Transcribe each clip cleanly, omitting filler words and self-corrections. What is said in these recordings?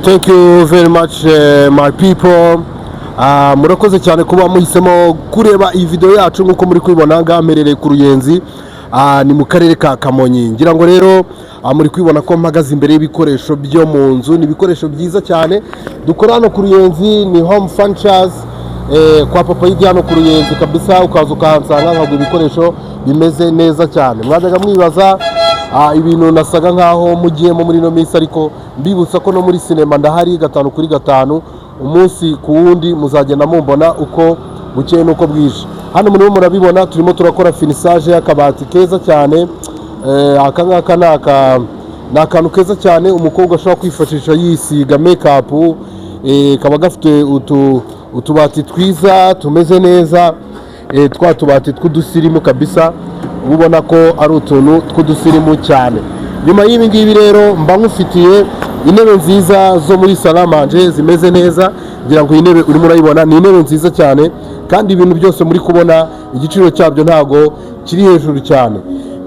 Thank you very much my people. Murakoze cyane kuba muhisemo kureba iyi video yacu nkuko muri kwibona ngamerereye ku Ruyenzi, ni mu karere ka Kamonyi. Ngira ngo rero muri kwibona ko mpagaze imbere y'ibikoresho byo mu nzu, ni ibikoresho byiza cyane dukora hano ku Ruyenzi, ni home furnitures kwa papa yidi hano ku Ruyenzi kabisa, ukaza ukahansanga nkagura ibikoresho bimeze neza cyane. Mwazaga mwibaza ibintu nasaga nkaho mugiyemo muri no minsi, ariko mbibutsa ko no muri cinema ndahari 5 kuri 5 umunsi ku wundi, muzagenda mumbona uko bukeye nuko bwije. Hano muri murabibona turimo turakora finissage y'akabati keza cyane. Aka ngaka nakantu keza cyane umukobwa ashobora kwifashisha yisiga makeup, kaba gafite utubati twiza tumeze neza, twa tubati tw'udusirimu kabisa, ubona ko ari utuntu tw'udusirimu cyane. Nyuma y'ibi ngibi rero mba nkufitiye intebe nziza zo muri Salamanje zimeze neza. Ngira ngo intebe urimo urayibona ni intebe nziza cyane, kandi ibintu byose muri kubona igiciro cyabyo ntago kiri hejuru cyane.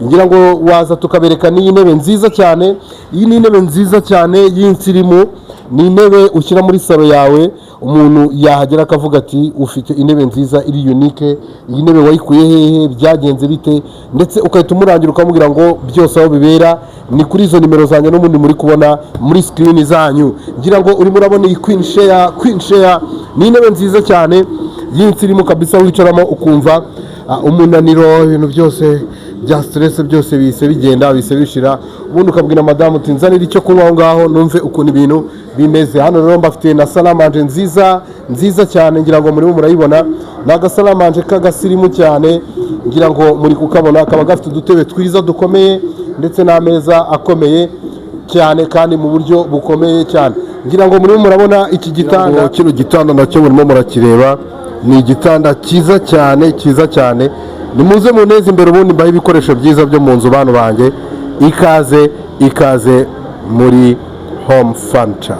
Ngira ngo waza tukabereka ni intebe nziza cyane. Iyi ni intebe nziza cyane y'insirimu, ni intebe ushyira muri salo yawe, umuntu yahagera akavuga ati ufite intebe nziza iri unique, iyi ntebe wayikuye hehe, byagenze bite, ndetse ukahita umurangira ukamubwira ngo byose aho bibera ni kuri izo nimero zanjye n'ubundi muri kubona muri screen zanyu. Ngira ngo urimo urabona iyi Queen Share ni intebe nziza cyane y'insirimu kabisa, wicaramo ukumva umunaniro, ibintu byose bya stress byose bise bigenda bise bishira, ubundi ukabwira madamu uti nzanira icyo kunywa aho ngaho numve ukuntu ibintu bimeze. Hano rero mbafite na Salamanje nziza cyane, ngira ngo muri murayibona, naga Salamanje kagasirimu cyane, ngira ngo muri kukabona, kaba gafite udutebe twiza dukomeye ndetse n'ameza akomeye cyane kandi mu buryo bukomeye cyane. Ngira ngo muri murabona iki gitanda, kino gitanda nacyo murimo murakireba, ni igitanda cyiza cyane. Nimuze muneze imbere ubundi mbaye ibikoresho byiza byo mu nzu bantu banjye. Ikaze muri home furniture.